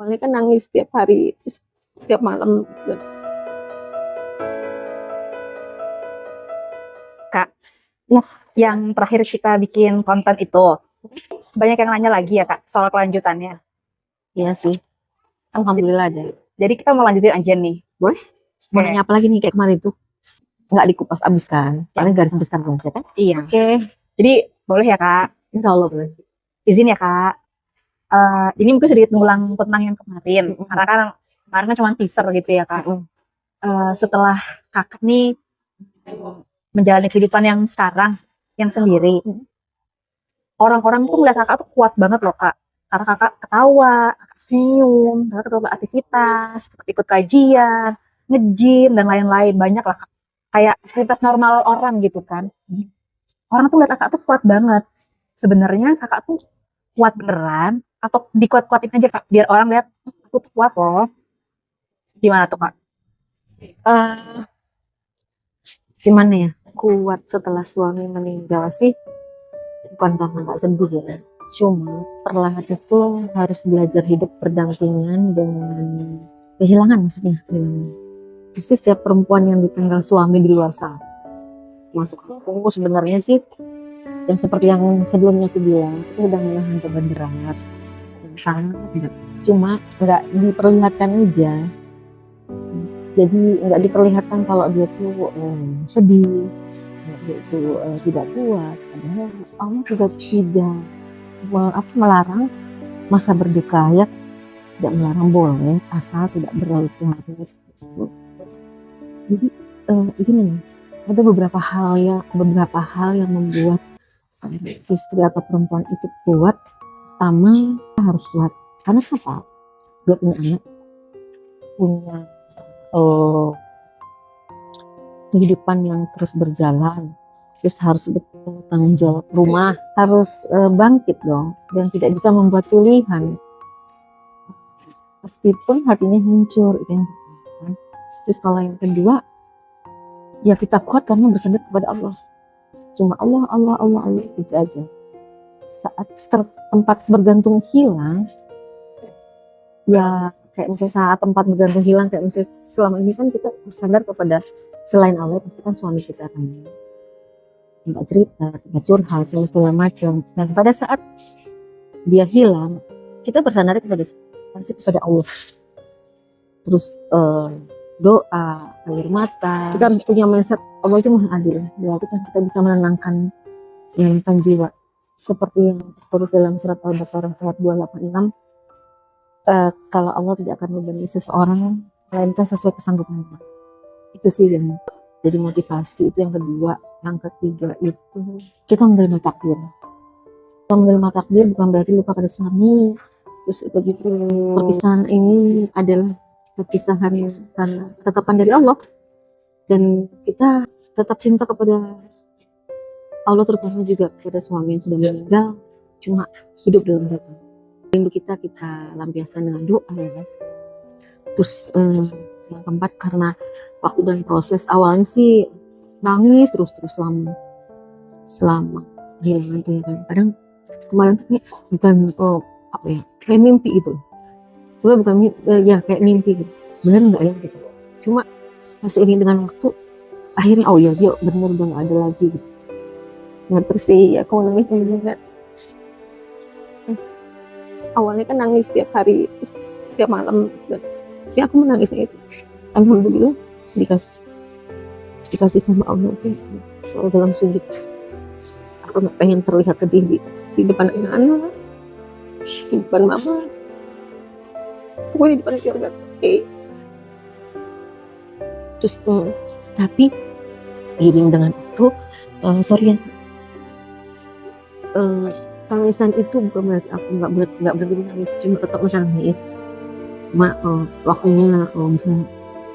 Awalnya kan nangis setiap hari, terus setiap malam gitu. Kak, Ya. yang terakhir kita bikin konten itu, banyak yang nanya lagi ya Kak, soal kelanjutannya. Iya sih. Alhamdulillah ada. Jadi kita mau lanjutin aja nih. Boleh? Mau Oke. nanya apa lagi nih kayak kemarin tuh? Nggak dikupas abis kan? Ya. Paling garis besar aja kan? Iya. Oke. Jadi boleh ya Kak? Insya Allah boleh. Izin ya Kak. Ini mungkin sedikit ngulang tentang yang kemarin, karena kan kemarin kan cuma teaser gitu ya Kak. Setelah Kakak nih menjalani kehidupan yang sekarang, yang sendiri, orang-orang tuh melihat Kakak tuh kuat banget loh Kak. Karena Kakak ketawa, Kakak senyum, Kakak tetap beraktivitas, tetap ikut kajian, nge-gym, dan lain-lain. Banyak lah Kak. Kayak aktivitas normal orang gitu kan. Orang tuh lihat Kakak tuh kuat banget. Sebenarnya Kakak tuh kuat beneran atau dikuat-kuatin aja Kak, biar orang lihat aku tuh kuat loh. Gimana tuh Kak? Gimana ya? Kuat setelah suami meninggal sih bukan karena nggak sedih ya. Cuma perlahan itu harus belajar hidup berdampingan dengan kehilangan, maksudnya kehilangan. Pasti setiap perempuan yang ditinggal suami di luar sana, masuk aku sebenarnya sih yang seperti yang sebelumnya aku bilang, itu sedang menahan beban berat yang sangat berat. Cuma nggak diperlihatkan aja. Jadi nggak diperlihatkan kalau dia tuh sedih, dia itu tidak kuat. Padahal Allah juga tidak melarang masa berduka ya, tidak melarang, boleh, asal tidak berlarut-larut. Jadi begini, ada beberapa hal yang membuat istri atau perempuan itu kuat. Pertama, harus kuat. Karena apa? Dia punya anak, punya kehidupan yang terus berjalan, terus harus bertanggung jawab rumah, harus bangkit dong, dan tidak bisa membuat pilihan meskipun hatinya hancur, itu yang pertama. Terus kalau yang kedua, ya kita kuat karena bersandar kepada Allah. Cuma Allah itu aja. Saat tempat bergantung hilang, ya kayak misalnya saat tempat bergantung hilang, kayak misalnya selama ini kan kita bersandar kepada selain Allah, pasti kan suami kita kan tempat cerita, tempat curhat, segala macam. Dan pada saat dia hilang, kita bersandar kepada Allah. Terus doa, air mata. Kita harus punya mindset Allah itu maha adil. Berarti kan kita bisa menenangkan jiwa. Seperti yang tertulis dalam surat Al-Baqarah ayat 286. Kalau Allah tidak akan membebani seseorang melainkan sesuai kesanggupannya. Itu sih yang jadi motivasi. Itu yang kedua. Yang ketiga itu kita menerima takdir. Kita menerima takdir bukan berarti lupa pada suami. Terus begitu perpisahan ini adalah perpisahan karena ketetapan dari Allah, dan kita tetap cinta kepada Allah, terutama juga kepada suami yang sudah meninggal, cuma hidup dalam doa. Rindu kita lampiaskan dengan doa ya. Terus yang keempat, karena waktu dan proses awalnya sih nangis terus selama kehilangan tuh ya kan. Kadang kemarin tuh kayak bukan kayak mimpi itu. Sebenarnya bukan ya kayak mimpi gitu. Bener nggak ya gitu. Cuma masih ini dengan waktu akhirnya oh ya dia bener udah nggak ada lagi gitu. Nah terus sih aku nangis juga. Awalnya kan nangis setiap hari, terus setiap malam gitu. Tapi aku menangisnya itu alhamdulillah dikasih sama Allah tuh selalu dalam sujud. Aku nggak pengen terlihat sedih di depan anak-anak, di depan mama, pokoknya di depan keluarga. Terus tapi seiring dengan itu tangisan itu bukan berarti aku nggak berhenti menangis, cuma tetap menangis. Cuma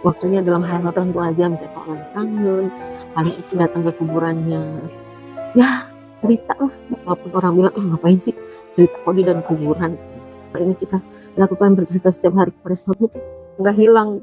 waktunya dalam hal tertentu aja, misalnya kalau lagi kangen, paling itu datang ke kuburannya, ya cerita lah, walaupun orang bilang ngapain sih cerita kok di dalam kuburan. Ini kita lakukan bercerita setiap hari kepada suami, nggak hilang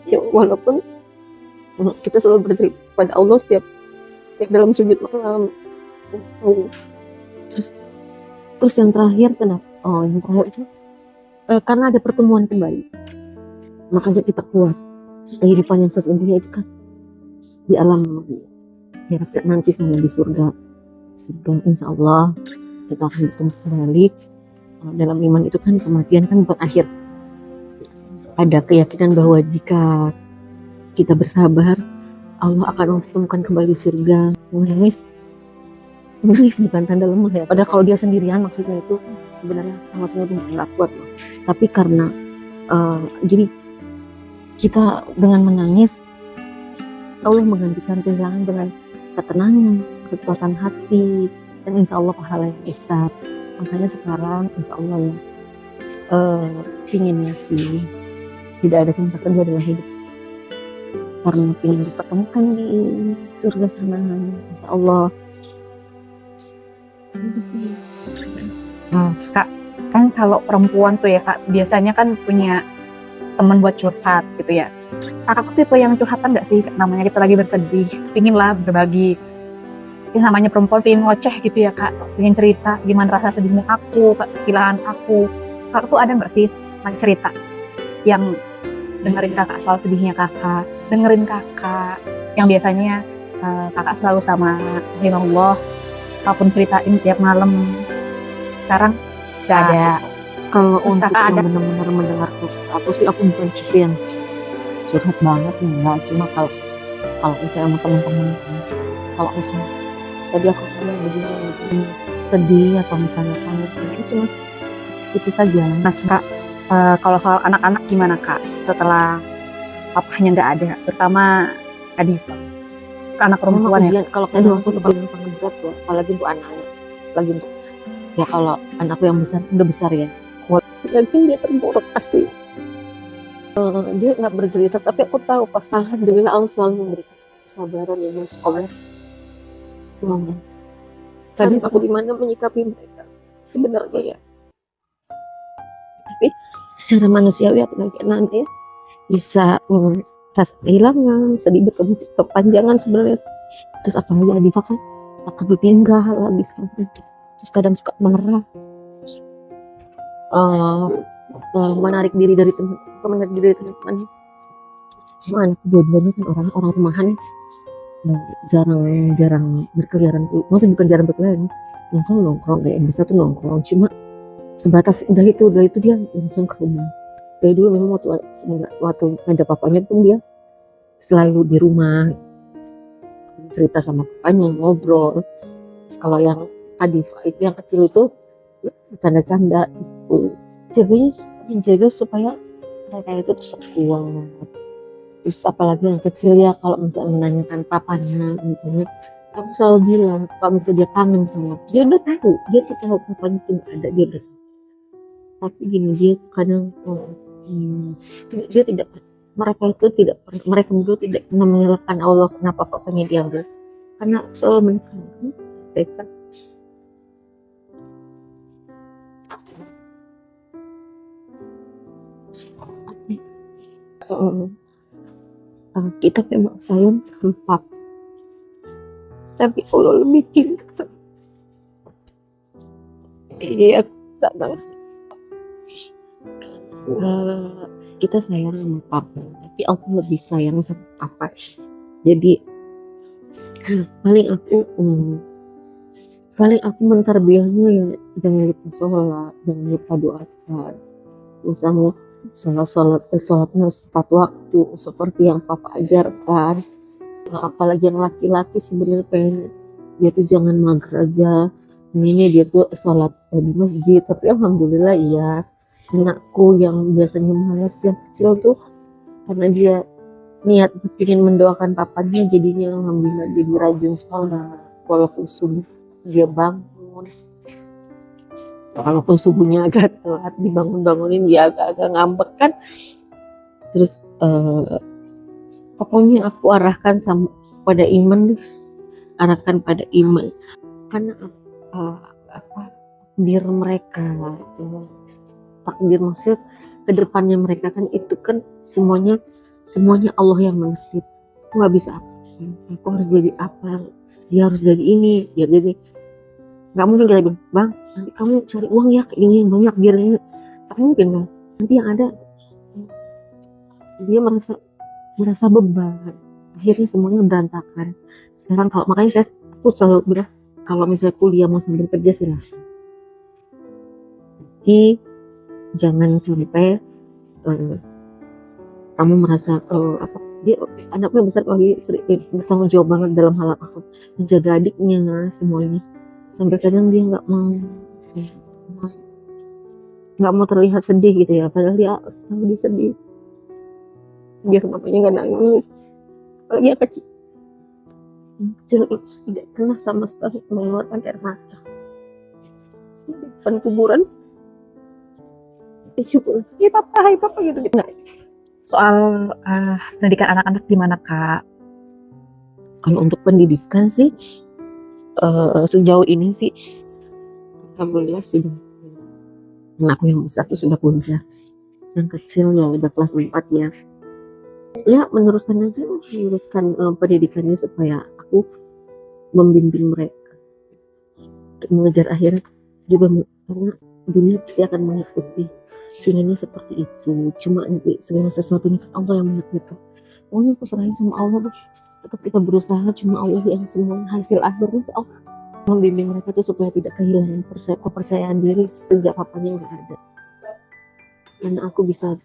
ya, walaupun kita selalu bercerita pada Allah setiap dalam sujud malam. Terus yang terakhir, kenapa yang terakhir itu karena ada pertemuan kembali, makanya kita kuat. Kehidupan yang sesungguhnya itu kan di alam akhirat nanti sama di surga. Insya Allah kita akan bertemu kembali. Dalam iman itu kan kematian kan bukan akhir. Ada keyakinan bahwa jika kita bersabar, Allah akan mempertemukan kembali surga. Menangis bukan tanda lemah ya. Padahal kalau dia sendirian maksudnya itu sebenarnya maksudnya itu nggak kuat loh. Tapi karena jadi kita dengan menangis, Allah menggantikan kehilangan dengan ketenangan, kekuatan hati, dan insya Allah pahala yang besar. Makanya sekarang insya Allah ya pinginnya sih tidak ada cinta kedua dalam hidup, karena ingin dipertemukan di surga sana insya Allah. Itu sih. Kak, kan kalau perempuan tuh ya Kak, biasanya kan punya teman buat curhat gitu ya. Kakak tuh tipe yang curhatan gak sih? Namanya kita lagi bersedih, pingin lah berbagi. Yang namanya perempuan pingin ngoceh gitu ya Kak, pingin cerita gimana rasa sedihnya aku, kehilangan aku. Kakak tuh ada gak sih cerita yang dengerin kakak soal sedihnya kakak, dengerin kakak yang biasanya kakak selalu sama Allah, apapun ceritain tiap malam. Sekarang gak ada. Kalau Terus untuk kakak yang ada benar-benar mendengar putus aku sih, aku bukan tipe yang curhat banget ya, enggak. Cuma kalau misalnya sama teman-teman, kalau misalnya tadi aku bilang begini sedih atau misalnya panik, itu cuma tipis saja. Nah Kak, kalau soal anak-anak gimana Kak? Setelah papahnya nggak ada, terutama Adifa, anak perempuan ya. Kalau kedua aku ujian yang sangat berat tuh, apalagi untuk anak-anak, apalagi untuk ya kalau anakku yang besar udah besar ya. Yakin dia terburuk pasti. Dia nggak bercerita, tapi aku tahu pasti alhamdulillah Allah selalu memberikan kesabaran ya Mas Allah. Tadi aku di mana menyikapi mereka sebenarnya ya. Tapi secara manusiawi apalagi anak-anak ya bisa rasa kehilangan, sedih berkepanjangan sebenarnya. Terus apalagi Adifa kan takut ditinggal habis kan. Terus kadang suka marah, menarik diri dari teman-teman. Semua anak dua-duanya kan orang rumahan, jarang berkeliaran. Maksudnya bukan jarang berkeliaran, nongkrong kayak biasa tuh nongkrong, cuma sebatas udah itu dia langsung ke rumah. Dari dulu memang waktu ada papanya pun dia selalu di rumah cerita sama papanya, ngobrol. Terus kalau yang Adifa itu yang kecil itu bercanda-canda itu jaga supaya mereka itu tetap kuat. Terus apalagi yang kecil ya, kalau misalnya menanyakan papanya misalnya, aku selalu bilang kalau misalnya dia kangen sama dia, udah tahu, dia tuh tahu papanya itu ada, dia udah tahu. Tapi gini, dia kadang dia tidak, mereka berdua tidak pernah menyalahkan Allah kenapa papanya diambil, karena selalu menekankan mereka. Kita memang sayang sama papa, tapi Allah lebih cinta. Iya, tak bangsa. Kita sayang sama papa, tapi Allah lebih sayang sama papa. Jadi paling aku mentarbiahnya ya, jangan lupa sholat, jangan lupa doakan. Misalnya sholatnya harus tepat waktu seperti yang papa ajarkan. Apalagi yang laki-laki sebenarnya pengen dia tuh jangan mager aja, ini dia tuh sholat di masjid. Tapi alhamdulillah iya, anakku yang biasanya malas yang kecil tuh, karena dia niat ingin mendoakan papanya, jadinya alhamdulillah jadi rajin sholat. Walaupun subuh dia bangun, walaupun subuhnya agak telat, dibangunin dia agak-agak ngambek kan. Terus pokoknya aku arahkan pada iman, karena takdir mereka, takdir maksud kedepannya mereka kan itu kan semuanya Allah yang menentukan. Aku nggak bisa apa, aku harus jadi apa, dia harus jadi ini, dia jadi. Nggak mungkin kita bilang, bang nanti kamu cari uang ya kayak ini yang banyak biar ini. Nggak mungkin bang. Nanti yang ada dia merasa beban, akhirnya semuanya berantakan. Sekarang kalau makanya aku selalu bilang kalau misalnya kuliah mau sambil kerja silahkan, tapi jangan sampai kamu merasa apa dia anaknya besar kalau dia bertanggung jawab banget dalam hal apa menjaga adiknya semuanya, sampai kadang dia nggak mau terlihat sedih gitu ya, padahal dia selalu sedih biar mamanya nggak nangis. Apalagi yang kecil itu tidak pernah sama sekali mengeluarkan air mata di depan kuburan. Syukur, hai papa gitu gitu. Soal pendidikan anak-anak gimana Kak? Kalau untuk pendidikan sih sejauh ini sih alhamdulillah sudah. Anakku yang besar tuh sudah kuliah, yang kecil ya udah kelas 4 ya. Ya meneruskan pendidikannya supaya aku membimbing mereka untuk mengejar akhirat juga, karena dunia pasti akan mengikuti. Pinginnya seperti itu, cuma nanti segala sesuatunya Allah yang menentukan. Pokoknya aku serahin sama Allah, tetap kita berusaha, cuma Allah yang semua hasil akhirnya Allah membimbing mereka tuh supaya tidak kehilangan kepercayaan diri sejak papanya nggak ada. Karena aku bisa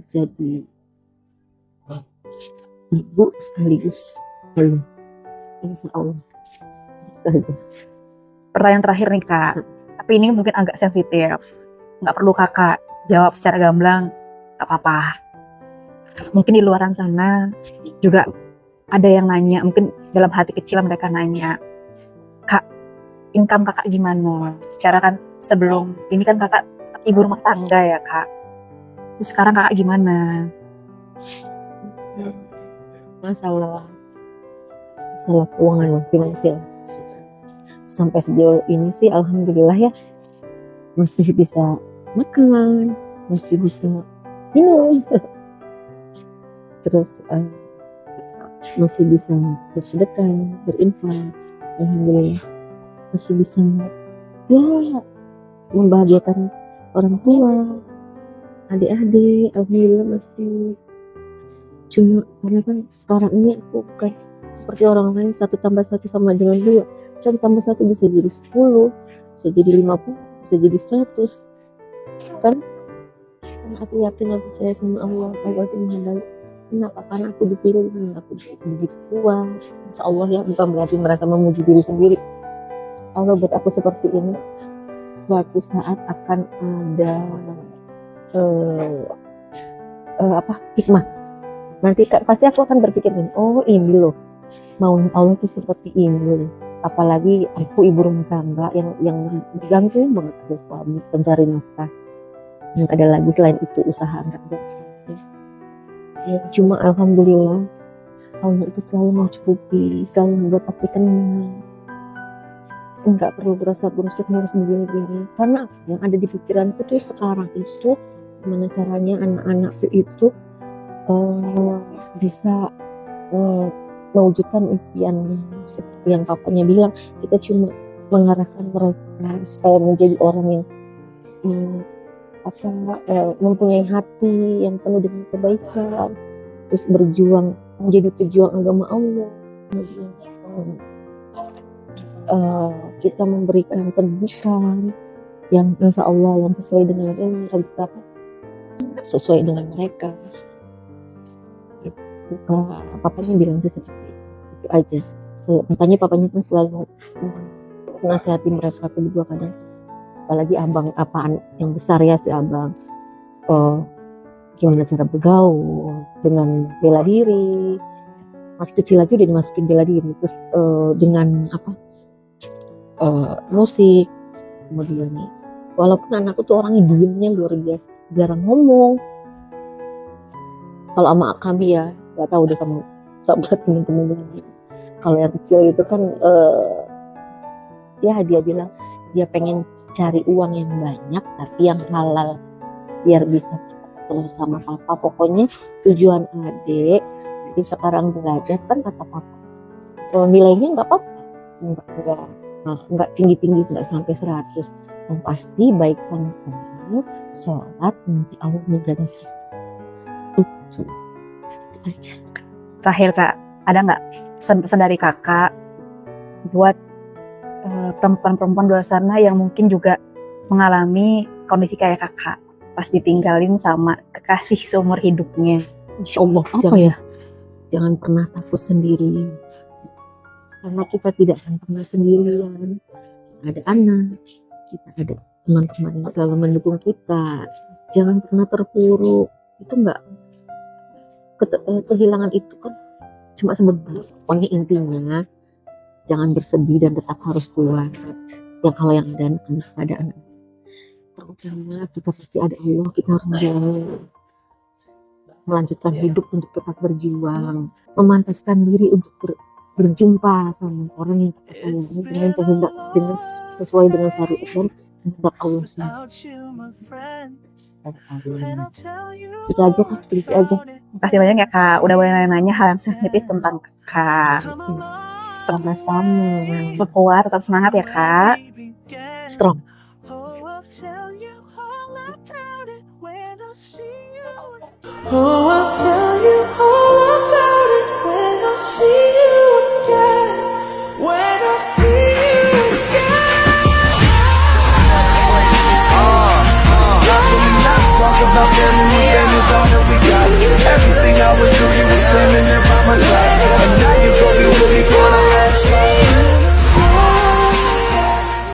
jadi ibu sekaligus lalu insya Allah itu aja. Pertanyaan terakhir nih Kak, tapi ini mungkin agak sensitif, nggak perlu Kakak jawab secara gamblang, nggak apa-apa. Mungkin di luaran sana juga ada yang nanya, mungkin dalam hati kecil mereka nanya, Kak, income Kakak gimana? Secara kan sebelum ini kan Kakak ibu rumah tangga ya Kak, terus sekarang Kakak gimana? Masalah keuangan finansial sampai sejauh ini sih alhamdulillah ya, masih bisa makan, masih bisa minum, terus masih bisa bersedekah, berinfak, alhamdulillah masih bisa ya membahagiakan orang tua, adik-adik, alhamdulillah masih. Cuma karena kan sekarang ini aku bukan seperti orang lain 1 tambah 1 sama dengan 2, 1 tambah 1 bisa jadi 10, bisa jadi 50, bisa jadi 100 kan. Karena aku yakin dan percaya sama Allah, Allah itu maha baik. Kenapa? Karena aku dipilih, aku begitu kuat insya Allah ya, bukan berarti merasa memuji diri sendiri. Allah buat aku seperti ini, suatu saat akan ada hikmah. Nanti pasti aku akan berpikir nih, oh ini loh maunya Allah itu seperti ini loh. Apalagi aku ibu rumah tangga yang bergantung banget ada suami pencari nafkah, yang ada lagi selain itu usaha enggak ada. Ya, cuma alhamdulillah Allah itu selalu mencukupi, selalu membuat aku tenang, nggak perlu berasa berusuk harus begini-gini. Karena yang ada di pikiranku tuh sekarang itu gimana caranya anak-anakku itu bisa mewujudkan impiannya seperti yang papanya bilang. Kita cuma mengarahkan mereka supaya menjadi orang yang mempunyai hati yang penuh dengan kebaikan, terus berjuang menjadi pejuang agama Allah. Kita memberikan pendidikan yang insya Allah yang sesuai dengan ini, sesuai dengan mereka. Papanya bilang sih seperti itu aja. Makanya papanya kan selalu nasihati mereka berdua kadang, apalagi abang apaan yang besar ya si abang, gimana cara bergaul dengan bela diri, masih kecil aja udah dimasukin bela diri, terus dengan musik. Kemudian walaupun anakku tuh orangnya diemnya luar biasa, jarang ngomong. Kalau sama kami ya nggak tahu deh sama temen-temen lagi. Kalau yang kecil itu kan ya dia bilang dia pengen cari uang yang banyak tapi yang halal biar bisa ketemu sama papa. Pokoknya tujuan adik jadi sekarang belajar kan kata papa, kalau nilainya nggak apa-apa, nggak tinggi-tinggi, nggak sampai 100. Yang pasti baik sama Allah, sholat, nanti Allah menjaga kita. Itu aja. Terakhir Kak, ada nggak pesan-pesan dari Kakak buat perempuan-perempuan di luar sana yang mungkin juga mengalami kondisi kayak Kakak pas ditinggalin sama kekasih seumur hidupnya? Insya Allah, jangan pernah takut sendiri. Karena kita tidak akan pernah sendirian. Ada anak, kita ada teman-teman yang selalu mendukung kita. Jangan pernah terpuruk. Itu enggak, kehilangan itu kan cuma sebentar. Pokoknya intinya jangan bersedih dan tetap harus kuat. Ya kalau yang ada anak-anak, ada anak. Terutama kita pasti ada Allah, kita harus melanjutkan hidup untuk tetap berjuang, memantaskan diri untuk berjumpa sama orang yang kita sayangi dengan kehendak, dengan sesuai dengan syariat dan kehendak Allah Itu aja kan, itu aja. Makasih banyak ya Kak, udah boleh nanya-nanya hal yang sensitif tentang Kak. Sama-sama. Tetap kuat, tetap semangat ya Kak. Strong. Oh, I'll tell you